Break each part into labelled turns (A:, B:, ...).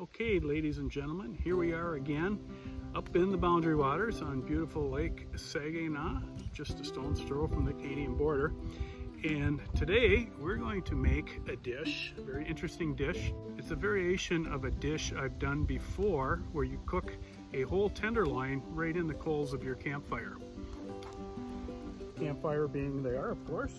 A: Okay, ladies and gentlemen, here we are again up in the Boundary Waters on beautiful Lake Saginaw, just a stone's throw from the Canadian border. And today we're going to make a dish, a very interesting dish. It's a variation of a dish I've done before where you cook a whole tenderloin right in the coals of your campfire. Campfire being there, of course.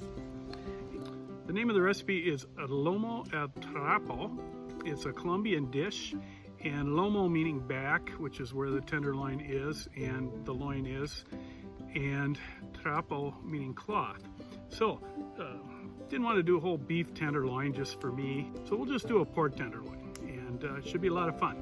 A: The name of the recipe is Cerdo al Trapo. It's a Colombian dish, and lomo meaning back, which is where the tenderloin is and the loin is, and trapo meaning cloth. So, didn't want to do a whole beef tenderloin just for me, so we'll just do a pork tenderloin, and it should be a lot of fun.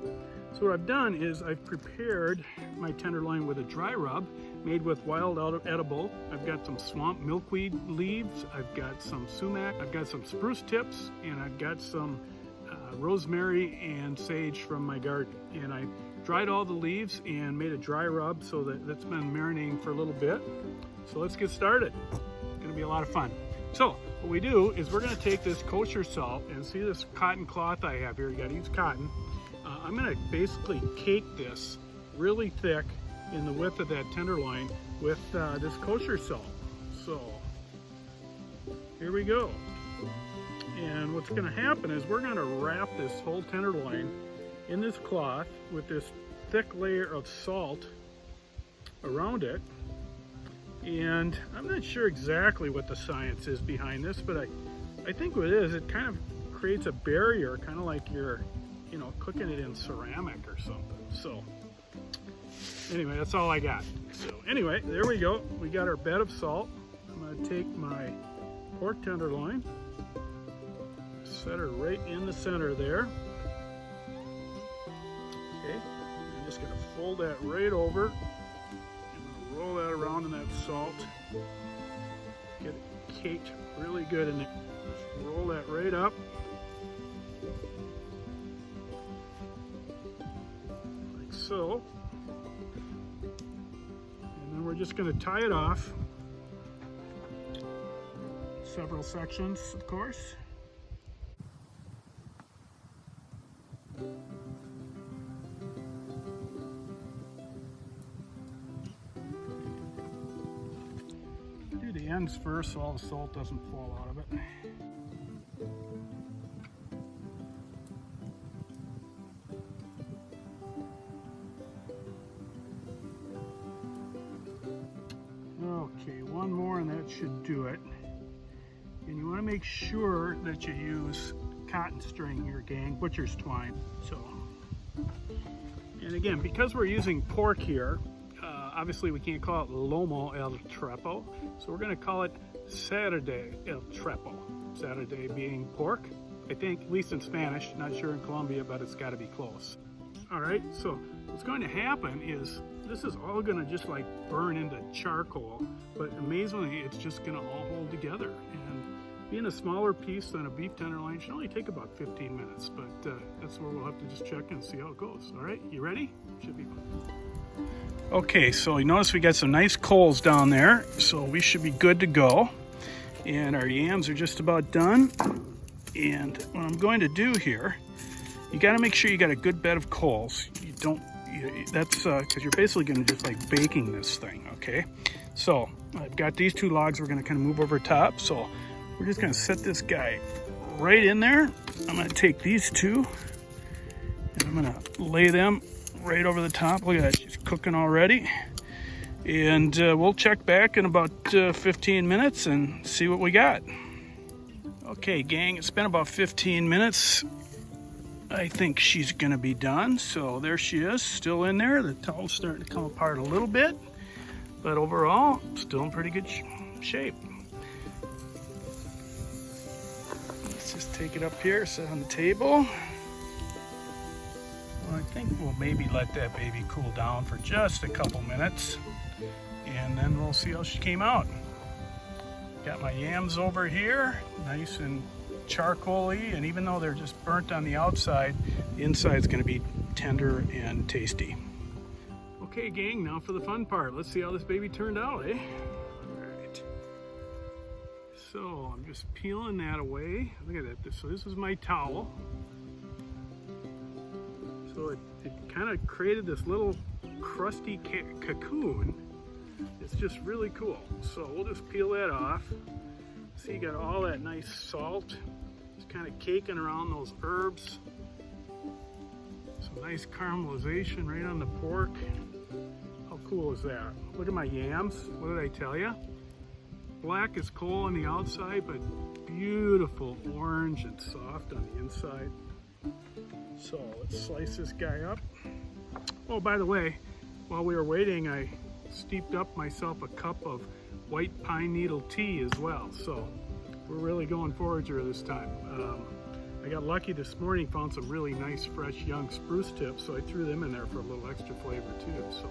A: So what I've done is I've prepared my tenderloin with a dry rub made with wild edible. I've got some swamp milkweed leaves, I've got some sumac, I've got some spruce tips, and I've got some rosemary and sage from my garden. And I dried all the leaves and made a dry rub so that's been marinating for a little bit. So let's get started. It's gonna be a lot of fun. So what we do is we're gonna take this kosher salt, and see this cotton cloth I have here, you gotta use cotton. I'm gonna basically cake this really thick in the width of that tenderloin with this kosher salt. So here we go. And what's gonna happen is we're gonna wrap this whole tenderloin in this cloth with this thick layer of salt around it. And I'm not sure exactly what the science is behind this, but I think what it is, it kind of creates a barrier, kind of like you're, you know, cooking it in ceramic or something. So anyway, that's all I got. So anyway, there we go. We got our bed of salt. I'm gonna take my pork tenderloin, set her right in the center there. Okay, I'm just gonna fold that right over and roll that around in that salt. Get it caked really good in there. Just roll that right up. Like so. And then we're just gonna tie it off. Several sections, of course. Do the ends first so all the salt doesn't fall out of it. Okay, one more and that should do it. And you want to make sure that you use cotton string here, gang, butcher's twine. So, and again, because we're using pork here, obviously we can't call it Cerdo al Trapo, so we're going to call it Cerdo al Trapo. Cerdo being pork, I think, at least in Spanish, not sure in Colombia, but it's got to be close. All right, so what's going to happen is this is all going to just like burn into charcoal, but amazingly it's just going to all hold together. And being a smaller piece than a beef tenderloin should only take about 15 minutes, but that's where we'll have to just check and see how it goes. All right, you ready? Should be fun. Okay, so you notice we got some nice coals down there, so we should be good to go. And our yams are just about done. And what I'm going to do here, you got to make sure you got a good bed of coals. You don't, that's because you're basically going to just like baking this thing, okay? So I've got these two logs we're going to kind of move over top. So we're just going to set this guy right in there. I'm going to take these two and I'm going to lay them right over the top. Look at that, she's cooking already. And we'll check back in about 15 minutes and see what we got. Okay, gang, it's been about 15 minutes. I think she's gonna be done. So there she is, still in there. The towel's starting to come apart a little bit, but overall, still in pretty good shape. Let's just take it up here, set on the table. Well, I think we'll maybe let that baby cool down for just a couple minutes, and then we'll see how she came out. Got my yams over here, nice and charcoaly, and even though they're just burnt on the outside, the inside's gonna be tender and tasty. Okay, gang, now for the fun part. Let's see how this baby turned out, eh? All right. So I'm just peeling that away. Look at that. So this is my towel. So it kind of created this little crusty cocoon. It's just really cool. So we'll just peel that off. See, you got all that nice salt. It's kind of caking around those herbs. Some nice caramelization right on the pork. How cool is that? Look at my yams. What did I tell you? Black as coal on the outside, but beautiful orange and soft on the inside. So let's slice this guy up. Oh, by the way, while we were waiting, I steeped up myself a cup of white pine needle tea as well. So we're really going forager this time. I got lucky this morning, found some really nice fresh young spruce tips, so I threw them in there for a little extra flavor too. So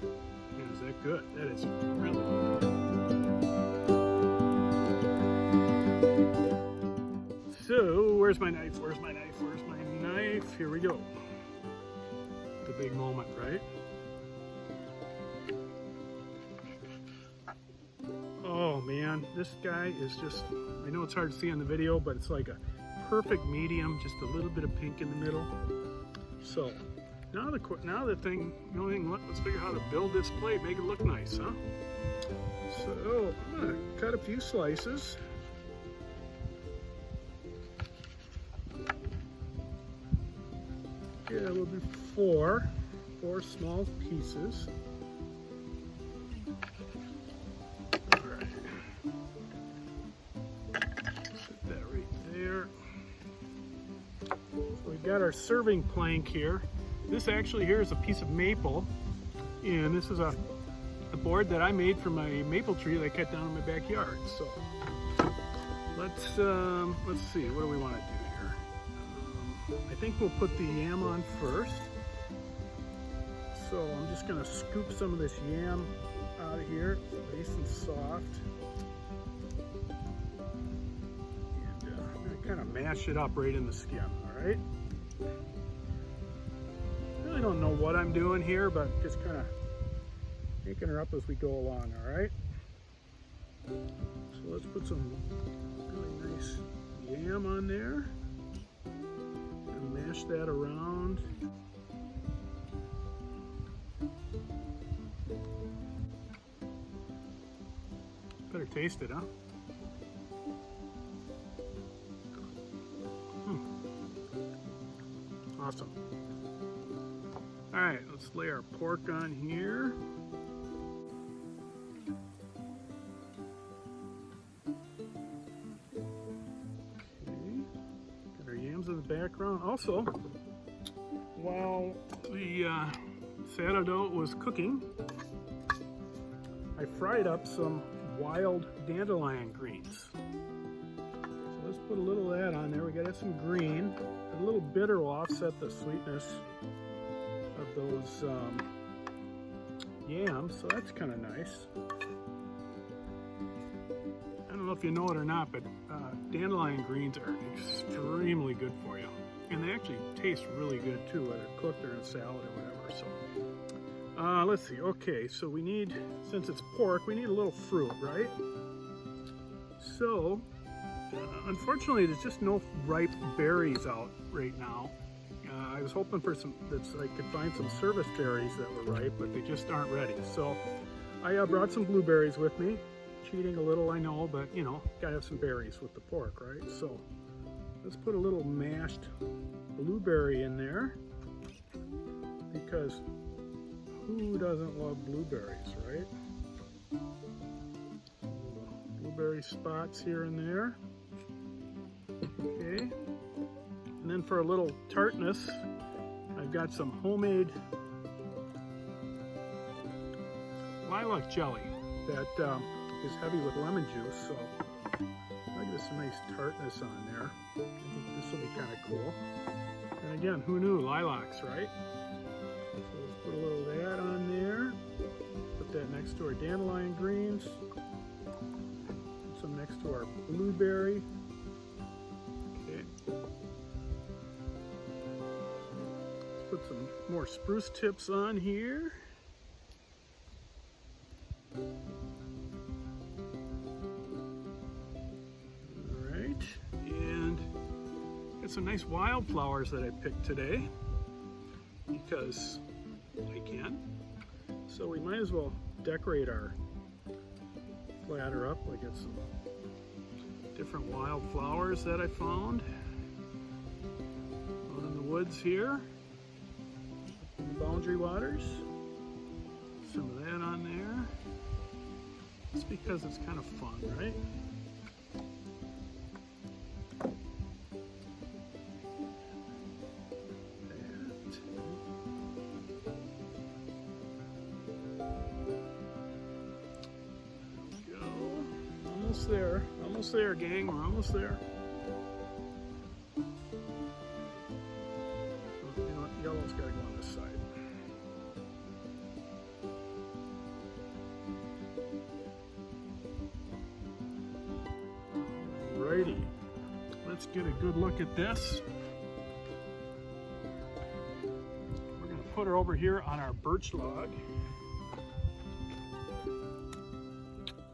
A: yeah, is that good? That is really good. So where's my knife? Where's my knife? Where's my knife? Here we go. The big moment, right? Oh man, this guy is just, I know it's hard to see on the video, but it's like a perfect medium, just a little bit of pink in the middle. So now the thing, let's figure out how to build this plate, make it look nice, huh? So I'm gonna cut a few slices. Yeah, we'll do four small pieces. Got our serving plank here. This actually here is a piece of maple, and this is a board that I made for my maple tree that I cut down in my backyard. So let's see, what do we want to do here? I think we'll put the yam on first. So I'm just going to scoop some of this yam out of here, nice and soft. And I'm going to kind of mash it up right in the skin, all right? I don't know what I'm doing here, but just kind of making her up as we go along, all right? So let's put some really nice yam on there and mash that around. Better taste it, huh? Awesome. All right, let's lay our pork on here. Okay, got our yams in the background. Also, while the sourdough was cooking, I fried up some wild dandelion greens. So let's put a little of that on there. We got some green. A little bitter will offset the sweetness of those yams, so that's kind of nice. I don't know if you know it or not, but dandelion greens are extremely good for you, and they actually taste really good too, whether cooked or in salad or whatever. So let's see. Okay, so we need, since it's pork, we need a little fruit, right? So unfortunately, there's just no ripe berries out right now. I was hoping for I could find some service berries that were ripe, but they just aren't ready. So I brought some blueberries with me. Cheating a little, I know, but you know, gotta have some berries with the pork, right? So let's put a little mashed blueberry in there, because who doesn't love blueberries, right? Blueberry spots here and there. Okay, and then for a little tartness, I've got some homemade lilac jelly that is heavy with lemon juice, so I'll get some nice tartness on there. I think this will be kind of cool. And again, who knew, lilacs, right? So let's put a little of that on there. Put that next to our dandelion greens. Put some next to our blueberry. Put some more spruce tips on here. All right, and got some nice wildflowers that I picked today because I can. So we might as well decorate our platter up. I got some different wildflowers that I found out in the woods here, in the Boundary Waters. Some of that on there. It's because it's kind of fun, right? Almost there, gang. We're almost there. Oh, you know what? Yellow's got to go on this side. Alrighty, let's get a good look at this. We're going to put her over here on our birch log.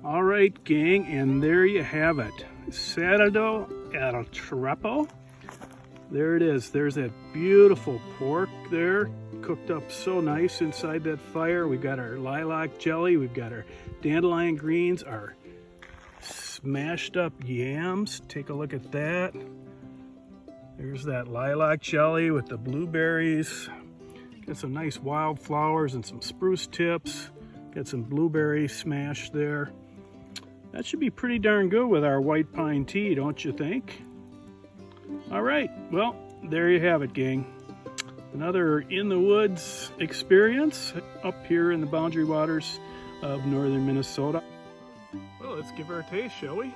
A: All right, gang, and there you have it. Cerdo al Trapo. There it is. There's that beautiful pork there, cooked up so nice inside that fire. We've got our lilac jelly. We've got our dandelion greens, our smashed up yams. Take a look at that. There's that lilac jelly with the blueberries. Got some nice wildflowers and some spruce tips. Got some blueberry smash there. That should be pretty darn good with our white pine tea, don't you think? All right, well, there you have it, gang. Another in the woods experience up here in the Boundary Waters of northern Minnesota. Well, let's give her a taste, shall we?